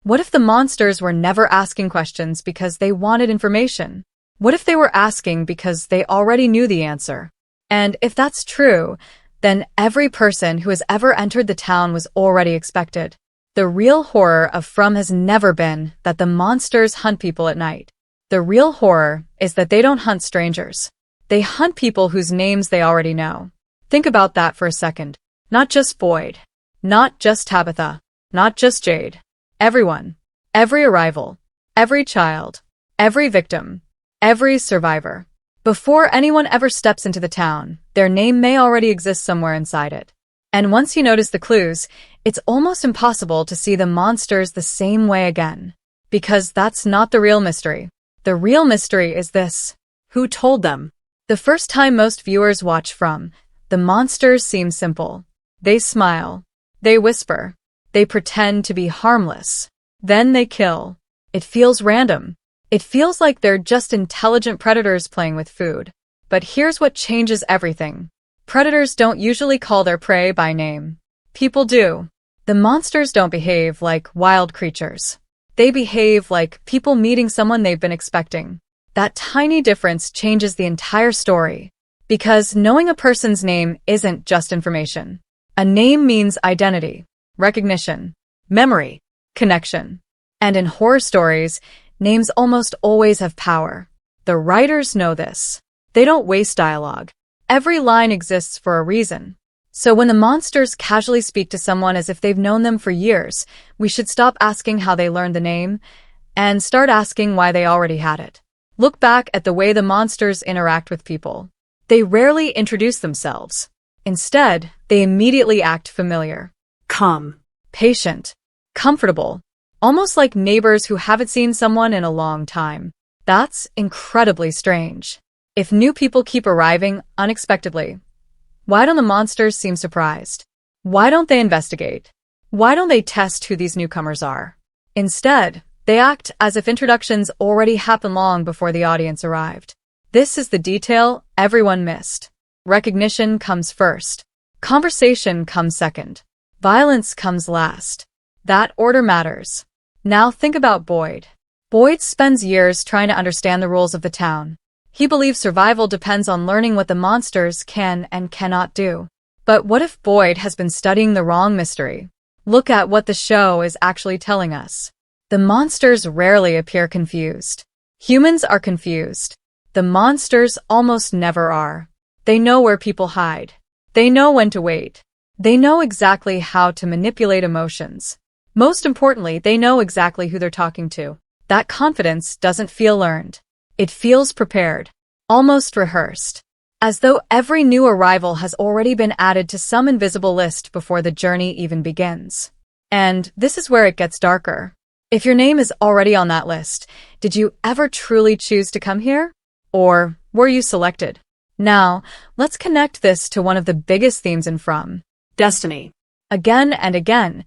What if the monsters were never asking questions because they wanted information? What if they were asking because they already knew the answer? And if that's true, then every person who has ever entered the town was already expected. The real horror of From has never been that the monsters hunt people at night. The real horror is that they don't hunt strangers. They hunt people whose names they already know. Think about that for a second. Not just Boyd. Not just Tabitha. Not just Jade. Everyone. Every arrival. Every child. Every victim. Every survivor. Before anyone ever steps into the town, their name may already exist somewhere inside it. And once you notice the clues, it's almost impossible to see the monsters the same way again. Because that's not the real mystery. The real mystery is this. Who told them? The first time most viewers watch From, the monsters seem simple. They smile. They whisper. They pretend to be harmless. Then they kill. It feels random. It feels like they're just intelligent predators playing with food. But here's what changes everything. Predators don't usually call their prey by name. People do. The monsters don't behave like wild creatures. They behave like people meeting someone they've been expecting. That tiny difference changes the entire story. Because knowing a person's name isn't just information. A name means identity, recognition, memory, connection. And in horror stories, names almost always have power. The writers know this. They don't waste dialogue. Every line exists for a reason. So when the monsters casually speak to someone as if they've known them for years, we should stop asking how they learned the name and start asking why they already had it. Look back at the way the monsters interact with people. They rarely introduce themselves. Instead, they immediately act familiar. Calm. Patient. Comfortable. Almost like neighbors who haven't seen someone in a long time. That's incredibly strange. If new people keep arriving unexpectedly, why don't the monsters seem surprised? Why don't they investigate? Why don't they test who these newcomers are? Instead, they act as if introductions already happened long before the audience arrived. This is the detail everyone missed. Recognition comes first. Conversation comes second. Violence comes last. That order matters. Now think about Boyd. Boyd spends years trying to understand the rules of the town. He believes survival depends on learning what the monsters can and cannot do. But what if Boyd has been studying the wrong mystery? Look at what the show is actually telling us. The monsters rarely appear confused. Humans are confused. The monsters almost never are. They know where people hide. They know when to wait. They know exactly how to manipulate emotions. Most importantly, they know exactly who they're talking to. That confidence doesn't feel earned. It feels prepared, almost rehearsed, as though every new arrival has already been added to some invisible list before the journey even begins. And this is where it gets darker. If your name is already on that list, did you ever truly choose to come here? Or were you selected? Now, let's connect this to one of the biggest themes in From, destiny. Again and again,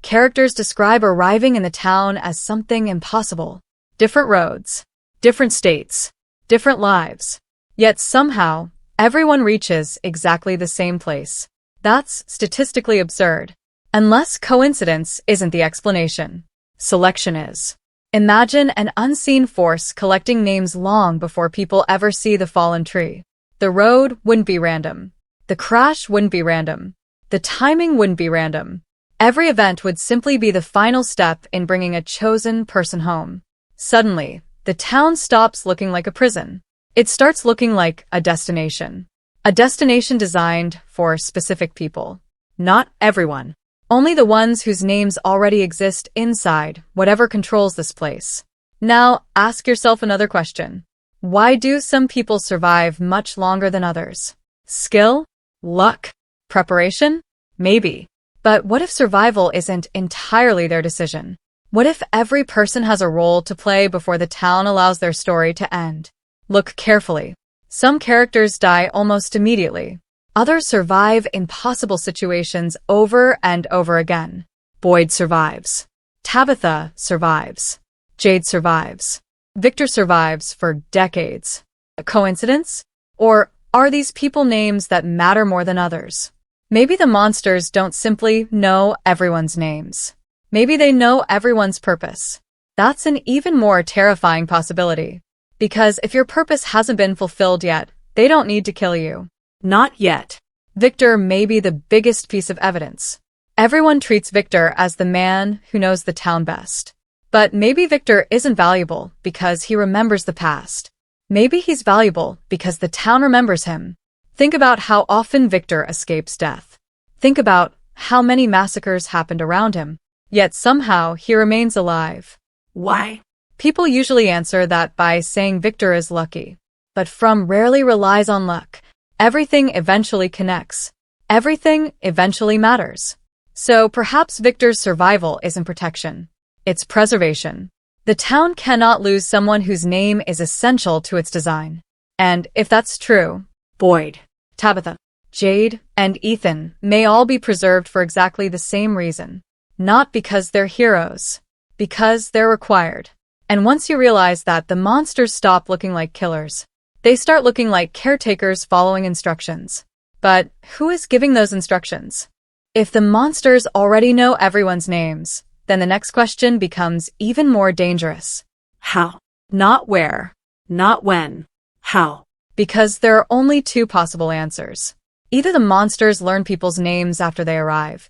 characters describe arriving in the town as something impossible. Different roads, different states, different lives. Yet somehow, everyone reaches exactly the same place. That's statistically absurd. Unless coincidence isn't the explanation. Selection is. Imagine an unseen force collecting names long before people ever see the fallen tree. The road wouldn't be random. The crash wouldn't be random. The timing wouldn't be random. Every event would simply be the final step in bringing a chosen person home. Suddenly, the town stops looking like a prison. It starts looking like a destination. A destination designed for specific people. Not everyone. Only the ones whose names already exist inside whatever controls this place. Now, ask yourself another question. Why do some people survive much longer than others? Skill? Luck? Preparation? Maybe. But what if survival isn't entirely their decision? What if every person has a role to play before the town allows their story to end? Look carefully. Some characters die almost immediately. Others survive impossible situations over and over again. Boyd survives. Tabitha survives. Jade survives. Victor survives for decades. A coincidence? Or are these people names that matter more than others? Maybe the monsters don't simply know everyone's names. Maybe they know everyone's purpose. That's an even more terrifying possibility. Because if your purpose hasn't been fulfilled yet, they don't need to kill you. Not yet. Victor may be the biggest piece of evidence. Everyone treats Victor as the man who knows the town best. But maybe Victor isn't valuable because he remembers the past. Maybe he's valuable because the town remembers him. Think about how often Victor escapes death. Think about how many massacres happened around him. Yet somehow he remains alive. Why? People usually answer that by saying Victor is lucky. But From rarely relies on luck. Everything eventually connects. Everything eventually matters. So perhaps Victor's survival isn't protection. It's preservation. The town cannot lose someone whose name is essential to its design. And if that's true, Boyd, Tabitha, Jade, and Ethan may all be preserved for exactly the same reason. Not because they're heroes. Because they're required. And once you realize that, the monsters stop looking like killers. They start looking like caretakers following instructions. But who is giving those instructions? If the monsters already know everyone's names, then the next question becomes even more dangerous. How? Not where. Not when. How? Because there are only two possible answers. Either the monsters learn people's names after they arrive,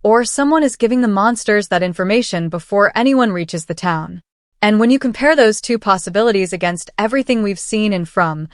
or someone is giving the monsters that information before anyone reaches the town. And when you compare those two possibilities against everything we've seen in From,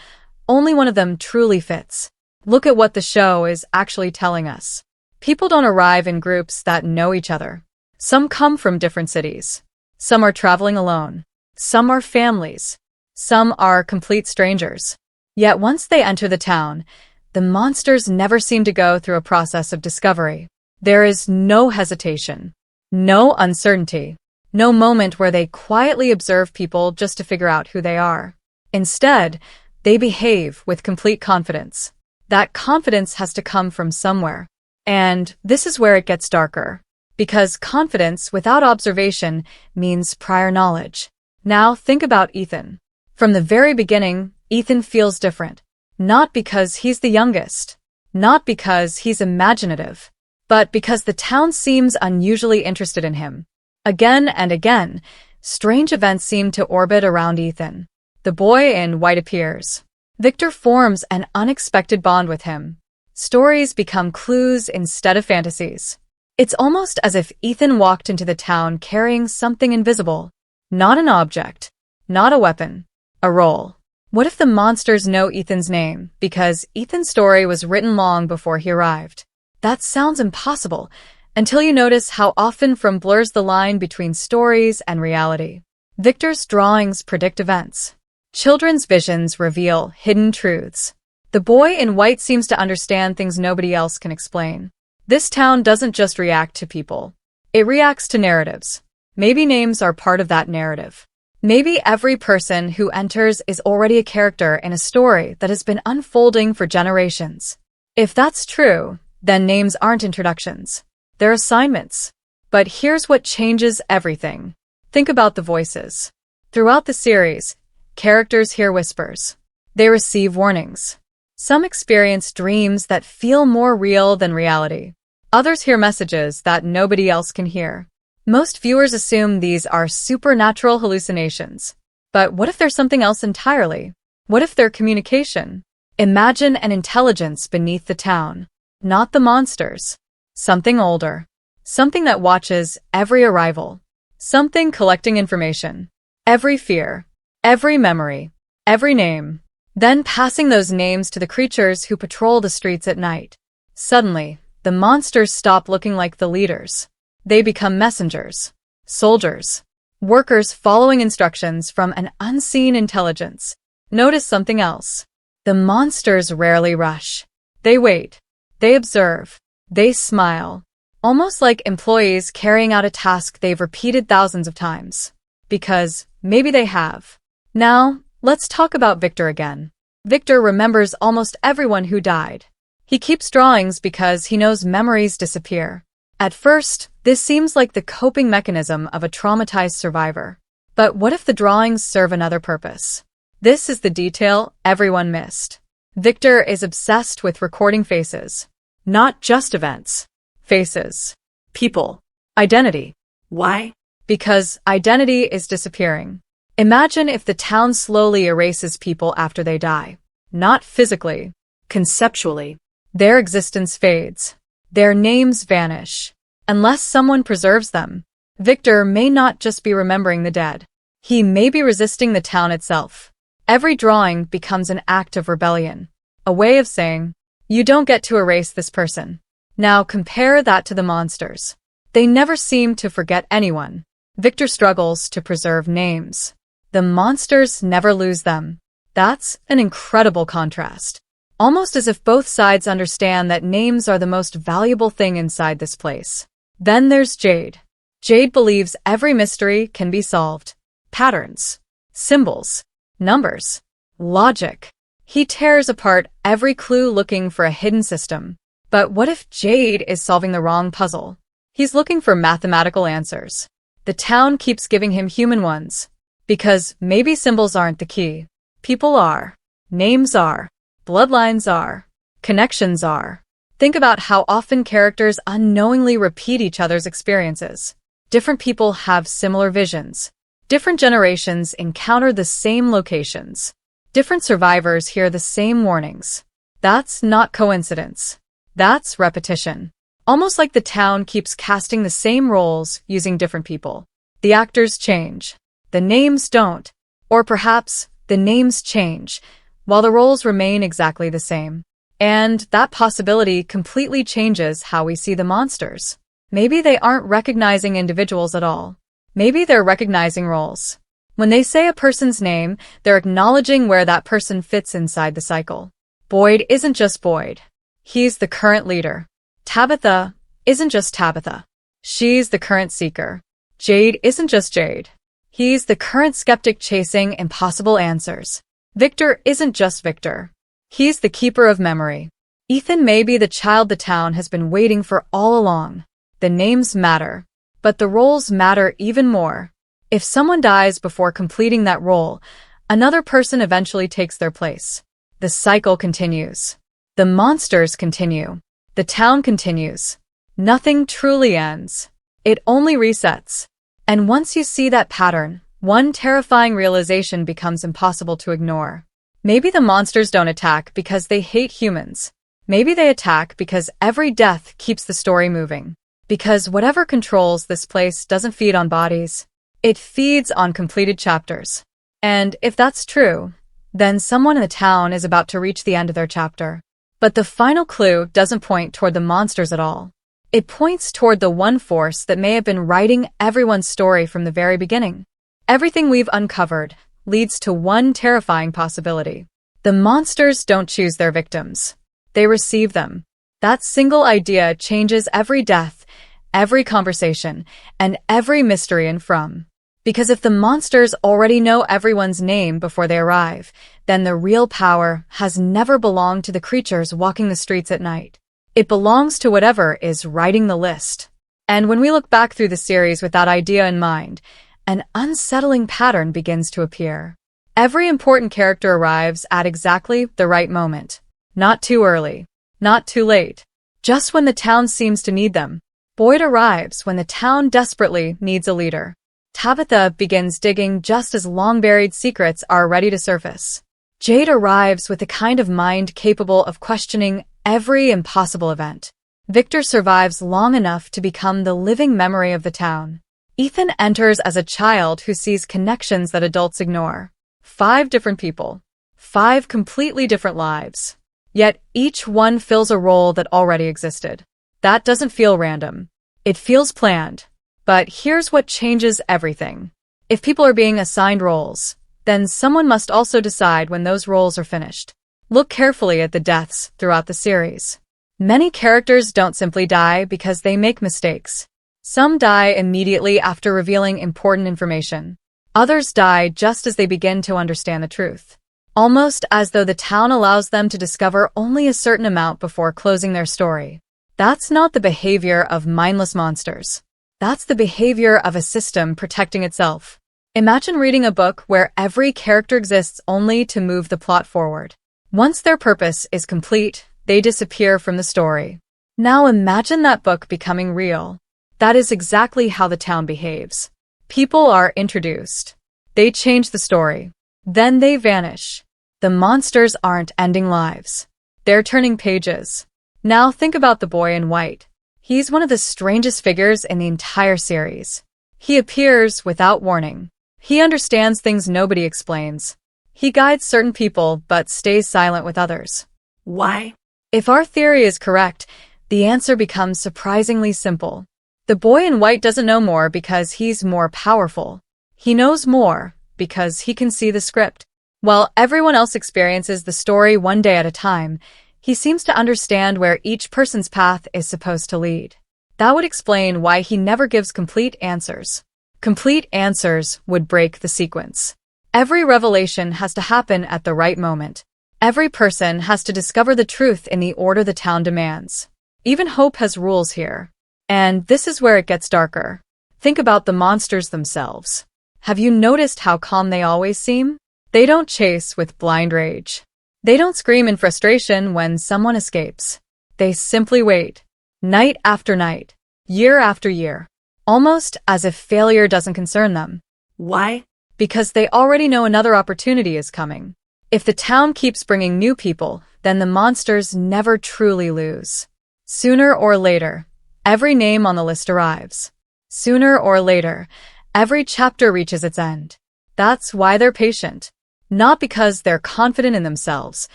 only one of them truly fits. Look at what the show is actually telling us. People don't arrive in groups that know each other. Some come from different cities. Some are traveling alone. Some are families. Some are complete strangers. Yet once they enter the town, the monsters never seem to go through a process of discovery. There is no hesitation, no uncertainty, no moment where they quietly observe people just to figure out who they are. Instead, they behave with complete confidence. That confidence has to come from somewhere. And this is where it gets darker. Because confidence without observation means prior knowledge. Now think about Ethan. From the very beginning, Ethan feels different. Not because he's the youngest. Not because he's imaginative. But because the town seems unusually interested in him. Again and again, strange events seem to orbit around Ethan. The boy in white appears. Victor forms an unexpected bond with him. Stories become clues instead of fantasies. It's almost as if Ethan walked into the town carrying something invisible. Not an object. Not a weapon. A role. What if the monsters know Ethan's name because Ethan's story was written long before he arrived? That sounds impossible, until you notice how often From blurs the line between stories and reality. Victor's drawings predict events. Children's visions reveal hidden truths. The boy in white seems to understand things nobody else can explain. This town doesn't just react to people. It reacts to narratives. Maybe names are part of that narrative. Maybe every person who enters is already a character in a story that has been unfolding for generations. If that's true, then names aren't introductions. They're assignments. But here's what changes everything. Think about the voices. Throughout the series, characters hear whispers. They receive warnings. Some experience dreams that feel more real than reality. Others hear messages that nobody else can hear. Most viewers assume these are supernatural hallucinations. But what if there's something else entirely? What if they're communication? Imagine an intelligence beneath the town. Not the monsters. Something older. Something that watches every arrival. Something collecting information. Every fear. Every memory. Every name. Then passing those names to the creatures who patrol the streets at night. Suddenly, the monsters stop looking like the leaders. They become messengers. Soldiers. Workers following instructions from an unseen intelligence. Notice something else. The monsters rarely rush. They wait. They observe. They smile. Almost like employees carrying out a task they've repeated thousands of times. Because maybe they have. Now, let's talk about Victor again. Victor remembers almost everyone who died. He keeps drawings because he knows memories disappear. At first, this seems like the coping mechanism of a traumatized survivor. But what if the drawings serve another purpose? This is the detail everyone missed. Victor is obsessed with recording faces. Not just events. Faces. People. Identity. Why? Because identity is disappearing. Imagine if the town slowly erases people after they die. Not physically. Conceptually. Their existence fades. Their names vanish. Unless someone preserves them. Victor may not just be remembering the dead. He may be resisting the town itself. Every drawing becomes an act of rebellion. A way of saying, you don't get to erase this person. Now compare that to the monsters. They never seem to forget anyone. Victor struggles to preserve names. The monsters never lose them. That's an incredible contrast. Almost as if both sides understand that names are the most valuable thing inside this place. Then there's Jade. Jade believes every mystery can be solved. Patterns, symbols, numbers, logic. He tears apart every clue looking for a hidden system. But what if Jade is solving the wrong puzzle? He's looking for mathematical answers. The town keeps giving him human ones. Because maybe symbols aren't the key. People are. Names are. Bloodlines are. Connections are. Think about how often characters unknowingly repeat each other's experiences. Different people have similar visions. Different generations encounter the same locations. Different survivors hear the same warnings. That's not coincidence. That's repetition. Almost like the town keeps casting the same roles using different people. The actors change. The names don't. Or perhaps the names change, while the roles remain exactly the same. And that possibility completely changes how we see the monsters. Maybe they aren't recognizing individuals at all. Maybe they're recognizing roles. When they say a person's name, they're acknowledging where that person fits inside the cycle. Boyd isn't just Boyd. He's the current leader. Tabitha isn't just Tabitha. She's the current seeker. Jade isn't just Jade. He's the current skeptic chasing impossible answers. Victor isn't just Victor. He's the keeper of memory. Ethan may be the child the town has been waiting for all along. The names matter, but the roles matter even more. If someone dies before completing that role, another person eventually takes their place. The cycle continues. The monsters continue. The town continues. Nothing truly ends. It only resets. And once you see that pattern, one terrifying realization becomes impossible to ignore. Maybe the monsters don't attack because they hate humans. Maybe they attack because every death keeps the story moving. Because whatever controls this place doesn't feed on bodies. It feeds on completed chapters. And if that's true, then someone in the town is about to reach the end of their chapter. But the final clue doesn't point toward the monsters at all. It points toward the one force that may have been writing everyone's story from the very beginning. Everything we've uncovered leads to one terrifying possibility. The monsters don't choose their victims. They receive them. That single idea changes every death, every conversation, and every mystery in From. Because if the monsters already know everyone's name before they arrive, then the real power has never belonged to the creatures walking the streets at night. It belongs to whatever is writing the list. And when we look back through the series with that idea in mind, an unsettling pattern begins to appear. Every important character arrives at exactly the right moment. Not too early. Not too late. Just when the town seems to need them. Boyd arrives when the town desperately needs a leader. Tabitha begins digging just as long-buried secrets are ready to surface. Jade arrives with the kind of mind capable of questioning every impossible event. Victor survives long enough to become the living memory of the town. Ethan enters as a child who sees connections that adults ignore. 5 different people. 5 completely different lives. Yet each one fills a role that already existed. That doesn't feel random. It feels planned. But here's what changes everything. If people are being assigned roles, then someone must also decide when those roles are finished. Look carefully at the deaths throughout the series. Many characters don't simply die because they make mistakes. Some die immediately after revealing important information. Others die just as they begin to understand the truth. Almost as though the town allows them to discover only a certain amount before closing their story. That's not the behavior of mindless monsters. That's the behavior of a system protecting itself. Imagine reading a book where every character exists only to move the plot forward. Once their purpose is complete, they disappear from the story. Now imagine that book becoming real. That is exactly how the town behaves. People are introduced. They change the story. Then they vanish. The monsters aren't ending lives. They're turning pages. Now think about the boy in white. He's one of the strangest figures in the entire series. He appears without warning. He understands things nobody explains. He guides certain people but stays silent with others. Why? If our theory is correct, the answer becomes surprisingly simple. The boy in white doesn't know more because he's more powerful. He knows more because he can see the script. While everyone else experiences the story one day at a time, he seems to understand where each person's path is supposed to lead. That would explain why he never gives complete answers. Complete answers would break the sequence. Every revelation has to happen at the right moment. Every person has to discover the truth in the order the town demands. Even hope has rules here. And this is where it gets darker. Think about the monsters themselves. Have you noticed how calm they always seem? They don't chase with blind rage. They don't scream in frustration when someone escapes. They simply wait, night after night, year after year, almost as if failure doesn't concern them. Why? Because they already know another opportunity is coming. If the town keeps bringing new people, then the monsters never truly lose. Sooner or later, every name on the list arrives. Sooner or later, every chapter reaches its end. That's why they're patient. Not because they're confident in themselves,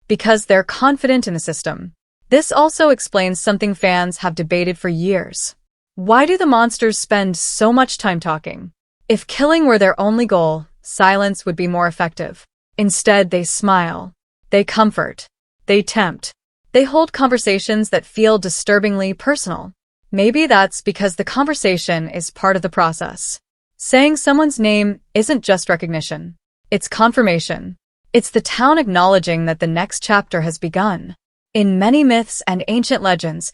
because they're confident in the system. This also explains something fans have debated for years. Why do the monsters spend so much time talking? If killing were their only goal, silence would be more effective. Instead, they smile. They comfort. They tempt. They hold conversations that feel disturbingly personal. Maybe that's because the conversation is part of the process. Saying someone's name isn't just recognition. It's confirmation. It's the town acknowledging that the next chapter has begun. In many myths and ancient legends,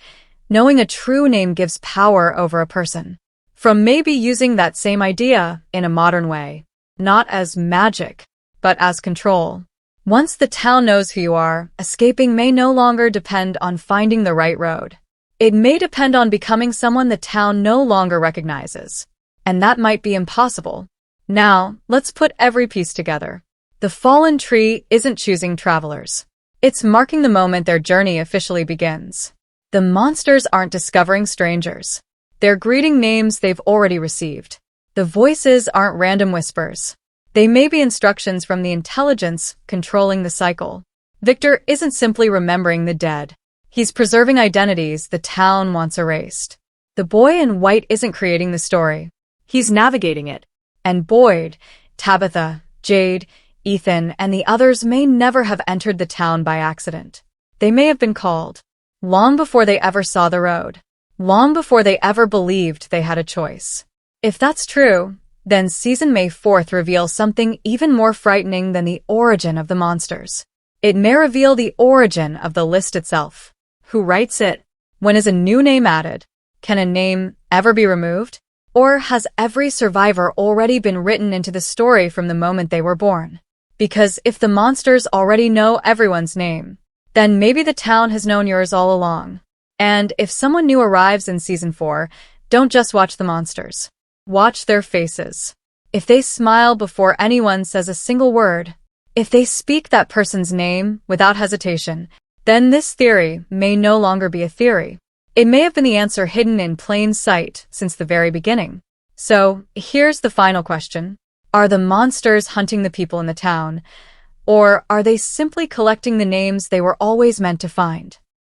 knowing a true name gives power over a person. From maybe using that same idea in a modern way, not as magic, but as control. Once the town knows who you are, escaping may no longer depend on finding the right road. It may depend on becoming someone the town no longer recognizes. And that might be impossible. Now, let's put every piece together. The fallen tree isn't choosing travelers. It's marking the moment their journey officially begins. The monsters aren't discovering strangers. They're greeting names they've already received. The voices aren't random whispers. They may be instructions from the intelligence controlling the cycle. Victor isn't simply remembering the dead. He's preserving identities the town wants erased. The boy in white isn't creating the story. He's navigating it. And Boyd, Tabitha, Jade, Ethan, and the others may never have entered the town by accident. They may have been called. Long before they ever saw the road. Long before they ever believed they had a choice. If that's true, then season May 4th reveals something even more frightening than the origin of the monsters. It may reveal the origin of the list itself. Who writes it? When is a new name added? Can a name ever be removed? Or has every survivor already been written into the story from the moment they were born? Because if the monsters already know everyone's name, then maybe the town has known yours all along. And if someone new arrives in season 4, don't just watch the monsters. Watch their faces. If they smile before anyone says a single word, if they speak that person's name without hesitation, then this theory may no longer be a theory. It may have been the answer hidden in plain sight since the very beginning. So, here's the final question. Are the monsters hunting the people in the town? Or are they simply collecting the names they were always meant to find?